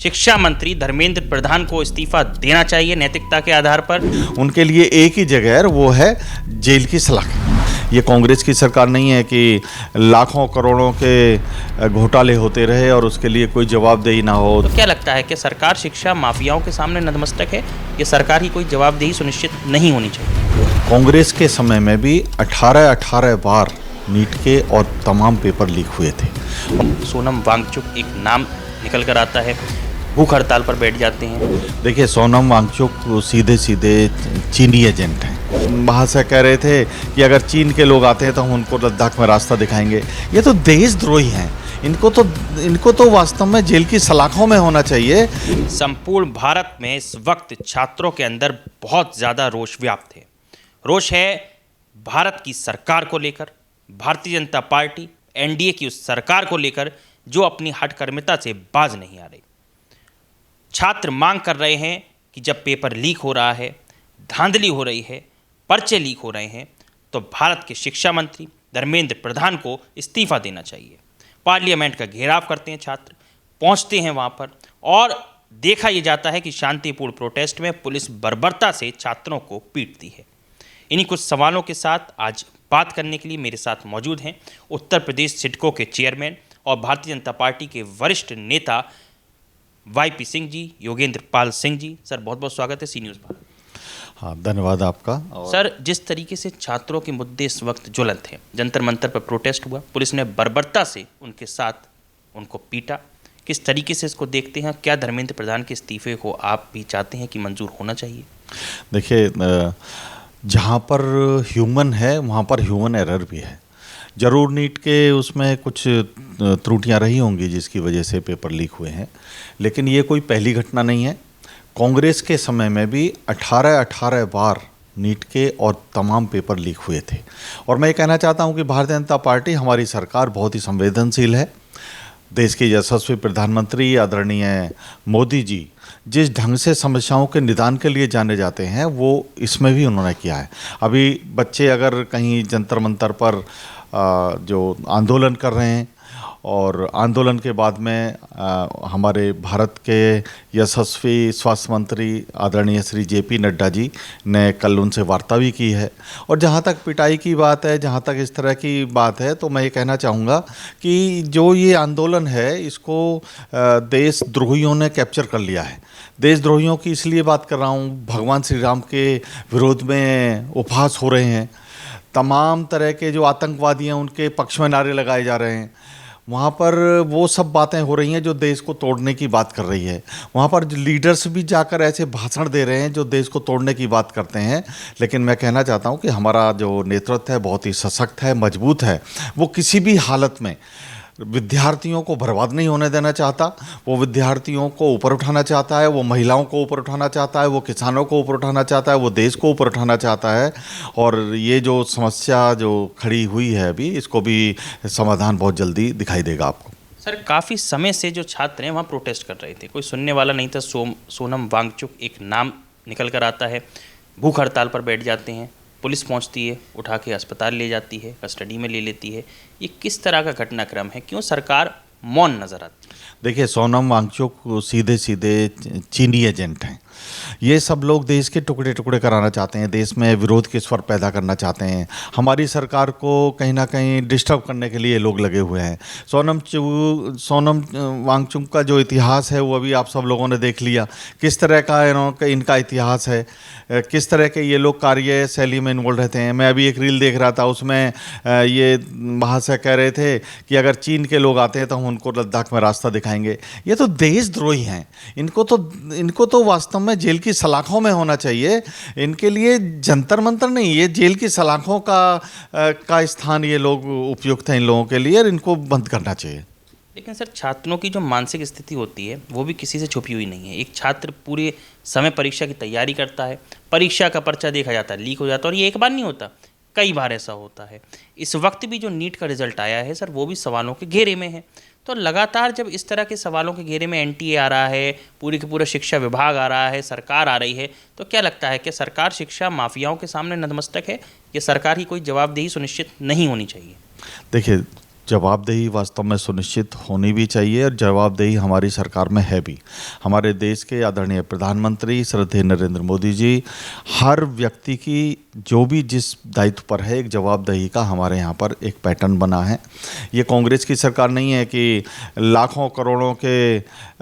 शिक्षा मंत्री धर्मेंद्र प्रधान को इस्तीफा देना चाहिए नैतिकता के आधार पर। उनके लिए एक ही जगह है, वो है जेल की सलाख। ये कांग्रेस की सरकार नहीं है कि लाखों करोड़ों के घोटाले होते रहे और उसके लिए कोई जवाबदेही ना हो। तो क्या लगता है कि सरकार शिक्षा माफियाओं के सामने नतमस्तक है? ये सरकार की कोई जवाबदेही सुनिश्चित नहीं होनी चाहिए? कांग्रेस के समय में भी 18 बार नीट के और तमाम पेपर लीक हुए थे। सोनम वांगचुक एक नाम निकल कर आता है, भूख हड़ताल पर बैठ जाते हैं। देखिए, सोनम वांगचुक सीधे सीधे चीनी एजेंट हैं। वहाँ से कह रहे थे कि अगर चीन के लोग आते हैं तो हम उनको लद्दाख में रास्ता दिखाएंगे। ये तो देशद्रोही हैं। इनको तो वास्तव में जेल की सलाखों में होना चाहिए। संपूर्ण भारत में इस वक्त छात्रों के अंदर बहुत ज़्यादा रोष व्याप्त है। रोष है भारत की सरकार को लेकर, भारतीय जनता पार्टी एनडीए की उस सरकार को लेकर जो अपनी हठकर्मिता से बाज नहीं आ रही। छात्र मांग कर रहे हैं कि जब पेपर लीक हो रहा है, धांधली हो रही है, पर्चे लीक हो रहे हैं, तो भारत के शिक्षा मंत्री धर्मेंद्र प्रधान को इस्तीफा देना चाहिए। पार्लियामेंट का घेराव करते हैं छात्र, पहुंचते हैं वहां पर और देखा यह जाता है कि शांतिपूर्ण प्रोटेस्ट में पुलिस बर्बरता से छात्रों को पीटती है। इन्हीं कुछ सवालों के साथ आज बात करने के लिए मेरे साथ मौजूद हैं उत्तर प्रदेश सिडको के चेयरमैन और भारतीय जनता पार्टी के वरिष्ठ नेता वाईपी सिंह जी, योगेंद्र पाल सिंह जी। सर, बहुत बहुत स्वागत है सी न्यूज़ भारत। हाँ, धन्यवाद आपका। सर, जिस तरीके से छात्रों के मुद्दे इस वक्त ज्वलंत हैं, जंतर मंतर पर प्रोटेस्ट हुआ, पुलिस ने बर्बरता से उनके साथ उनको पीटा, किस तरीके से इसको देखते हैं? क्या धर्मेंद्र प्रधान के इस्तीफे को आप भी चाहते हैं कि मंजूर होना चाहिए? देखिए, जहाँ पर ह्यूमन है वहाँ पर ह्यूमन एरर भी है। जरूर नीट के उसमें कुछ त्रुटियां रही होंगी जिसकी वजह से पेपर लीक हुए हैं, लेकिन ये कोई पहली घटना नहीं है। कांग्रेस के समय में भी 18 बार नीट के और तमाम पेपर लीक हुए थे। और मैं ये कहना चाहता हूँ कि भारतीय जनता पार्टी, हमारी सरकार बहुत ही संवेदनशील है। देश के यशस्वी प्रधानमंत्री आदरणीय मोदी जी जिस ढंग से समस्याओं के निदान के लिए जाने जाते हैं, वो इसमें भी उन्होंने किया है। अभी बच्चे अगर कहीं जंतर मंतर पर जो आंदोलन कर रहे हैं और आंदोलन के बाद में हमारे भारत के यशस्वी स्वास्थ्य मंत्री आदरणीय श्री जेपी नड्डा जी ने कल उनसे वार्ता भी की है। और जहाँ तक पिटाई की बात है, जहाँ तक इस तरह की बात है, तो मैं ये कहना चाहूँगा कि जो ये आंदोलन है इसको देशद्रोहियों ने कैप्चर कर लिया है। देशद्रोहियों की इसलिए बात कर रहा हूँ, भगवान श्री राम के विरोध में उपहास हो रहे हैं, तमाम तरह के जो आतंकवादी हैं उनके पक्ष में नारे लगाए जा रहे हैं। वहाँ पर वो सब बातें हो रही हैं जो देश को तोड़ने की बात कर रही है। वहाँ पर लीडर्स भी जाकर ऐसे भाषण दे रहे हैं जो देश को तोड़ने की बात करते हैं। लेकिन मैं कहना चाहता हूँ कि हमारा जो नेतृत्व है बहुत ही सशक्त है, मजबूत है। वो किसी भी हालत में विद्यार्थियों को बर्बाद नहीं होने देना चाहता। वो विद्यार्थियों को ऊपर उठाना चाहता है, वो महिलाओं को ऊपर उठाना चाहता है, वो किसानों को ऊपर उठाना चाहता है, वो देश को ऊपर उठाना चाहता है। और ये जो समस्या जो खड़ी हुई है अभी, इसको भी समाधान बहुत जल्दी दिखाई देगा आपको। सर, काफ़ी समय से जो छात्र हैं वहाँ प्रोटेस्ट कर रहे थे, कोई सुनने वाला नहीं था। सोनम वांगचुक एक नाम निकल कर आता है, भूख हड़ताल पर बैठ जाते हैं, पुलिस पहुंचती है, उठा के अस्पताल ले जाती है, कस्टडी में ले लेती है। ये किस तरह का घटनाक्रम है? क्यों सरकार मौन नजर आती है? देखिए, सोनम वांगचुक सीधे सीधे चीनी एजेंट हैं। ये सब लोग देश के टुकड़े टुकड़े कराना चाहते हैं, देश में विरोध के स्वर पैदा करना चाहते हैं। हमारी सरकार को कहीं ना कहीं डिस्टर्ब करने के लिए लोग लगे हुए हैं। सोनम वांगचुक का जो इतिहास है वो अभी आप सब लोगों ने देख लिया, किस तरह का इनका इतिहास है, किस तरह के ये लोग कार्यशैली में इन्वॉल्व रहते हैं। मैं अभी एक रील देख रहा था, उसमें ये वहाँ से कह रहे थे कि अगर चीन के लोग आते हैं तो हम उनको लद्दाख में रास्ता दिखाएंगे। ये तो देशद्रोही हैं। इनको तो वास्तव में जेल की सलाखों में होना चाहिए। इनके लिए जंतर मंतर नहीं, ये जेल की सलाखों का स्थान ये लोग उपयुक्त हैं इन लोगों के लिए, और इनको बंद करना चाहिए। लेकिन सर, छात्रों की जो मानसिक स्थिति होती है वो भी किसी से छुपी हुई नहीं है। एक छात्र पूरे समय परीक्षा की तैयारी करता है, परीक्षा का पर्चा देखा जाता है, लीक हो जाता है, और ये एक बार नहीं होता, कई बार ऐसा होता है। इस वक्त भी जो नीट का रिजल्ट आया है सर, वो भी सवालों के घेरे में है। तो लगातार जब इस तरह के सवालों के घेरे में एनटीए आ रहा है, पूरे के पूरा शिक्षा विभाग आ रहा है, सरकार आ रही है, तो क्या लगता है कि सरकार शिक्षा माफियाओं के सामने नतमस्तक है? ये सरकार की कोई जवाबदेही सुनिश्चित नहीं होनी चाहिए? देखिए, जवाबदेही वास्तव में सुनिश्चित होनी भी चाहिए और जवाबदेही हमारी सरकार में है भी। हमारे देश के आदरणीय प्रधानमंत्री श्रद्धेय नरेंद्र मोदी जी हर व्यक्ति की जो भी जिस दायित्व पर है एक जवाबदेही का हमारे यहाँ पर एक पैटर्न बना है। ये कांग्रेस की सरकार नहीं है कि लाखों करोड़ों के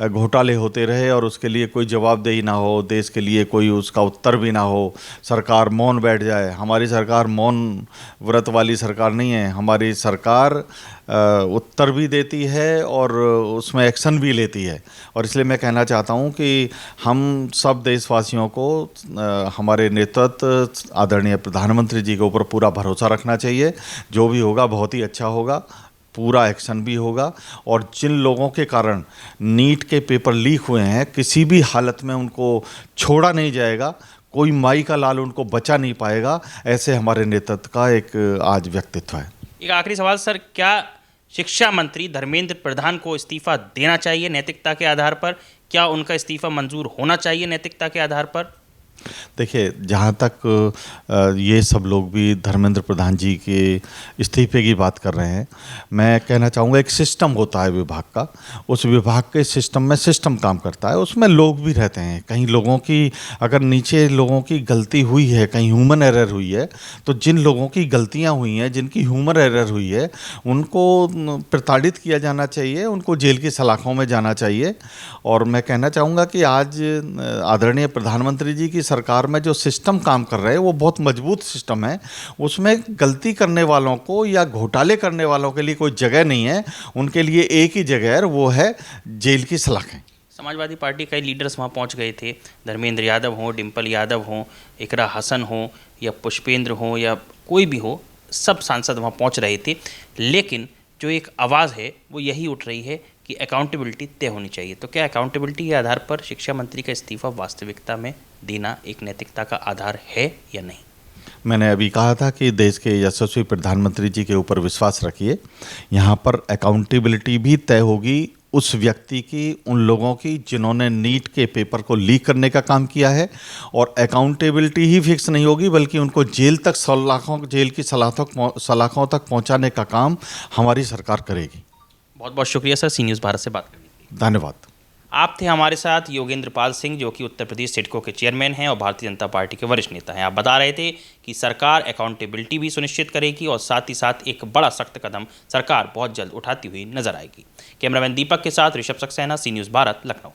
घोटाले होते रहे और उसके लिए कोई जवाबदेही ना हो, देश के लिए कोई उसका उत्तर भी ना हो, सरकार मौन बैठ जाए। हमारी सरकार मौन व्रत वाली सरकार नहीं है। हमारी सरकार उत्तर भी देती है और उसमें एक्शन भी लेती है। और इसलिए मैं कहना चाहता हूं कि हम सब देशवासियों को हमारे नेतृत्व आदरणीय प्रधानमंत्री जी के ऊपर पूरा भरोसा रखना चाहिए। जो भी होगा बहुत ही अच्छा होगा, पूरा एक्शन भी होगा। और जिन लोगों के कारण नीट के पेपर लीक हुए हैं किसी भी हालत में उनको छोड़ा नहीं जाएगा, कोई माई का लाल उनको बचा नहीं पाएगा। ऐसे हमारे नेतृत्व का एक आज व्यक्तित्व है। एक आखिरी सवाल सर, क्या शिक्षा मंत्री धर्मेंद्र प्रधान को इस्तीफा देना चाहिए नैतिकता के आधार पर? क्या उनका इस्तीफा मंजूर होना चाहिए नैतिकता के आधार पर? देखिए, जहाँ तक ये सब लोग भी धर्मेंद्र प्रधान जी के इस्तीफे की बात कर रहे हैं, मैं कहना चाहूँगा एक सिस्टम होता है विभाग का। उस विभाग के सिस्टम में सिस्टम काम करता है, उसमें लोग भी रहते हैं। कहीं लोगों की अगर नीचे लोगों की गलती हुई है, कहीं ह्यूमन एरर हुई है, तो जिन लोगों की गलतियाँ हुई हैं, जिनकी ह्यूमन एरर हुई है, उनको प्रताड़ित किया जाना चाहिए, उनको जेल की सलाखों में जाना चाहिए। और मैं कहना चाहूँगा कि आज आदरणीय प्रधानमंत्री जी की सरकार में जो सिस्टम काम कर रहे हैं वो बहुत मजबूत सिस्टम है। उसमें गलती करने वालों को या घोटाले करने वालों के लिए कोई जगह नहीं है। उनके लिए एक ही जगह है, वो है जेल की सलाखें। समाजवादी पार्टी कई लीडर्स वहाँ पहुँच गए थे, धर्मेंद्र यादव हों, डिम्पल यादव हों, इकरा हसन हों या पुष्पेंद्र हों या कोई भी हो, सब सांसद वहाँ पहुँच रहे थे। लेकिन जो एक आवाज़ है वो यही उठ रही है कि अकाउंटेबिलिटी तय होनी चाहिए। तो क्या अकाउंटेबिलिटी के आधार पर शिक्षा मंत्री का इस्तीफा वास्तविकता में देना एक नैतिकता का आधार है या नहीं? मैंने अभी कहा था कि देश के यशस्वी प्रधानमंत्री जी के ऊपर विश्वास रखिए। यहाँ पर अकाउंटेबिलिटी भी तय होगी उस व्यक्ति की, उन लोगों की जिन्होंने नीट के पेपर को लीक करने का काम किया है। और अकाउंटेबिलिटी ही फिक्स नहीं होगी बल्कि उनको जेल तक जेल की सलाखों तक पहुँचाने का काम हमारी सरकार करेगी। बहुत बहुत शुक्रिया सर, सी न्यूज़ भारत से बात करने के लिए। धन्यवाद। आप थे हमारे साथ योगेंद्र पाल सिंह, जो कि उत्तर प्रदेश सिडको के चेयरमैन हैं और भारतीय जनता पार्टी के वरिष्ठ नेता हैं। आप बता रहे थे कि सरकार अकाउंटेबिलिटी भी सुनिश्चित करेगी और साथ ही साथ एक बड़ा सख्त कदम सरकार बहुत जल्द उठाती हुई नजर आएगी। कैमरामैन दीपक के साथ ऋषभ सक्सेना, सी न्यूज़ भारत, लखनऊ।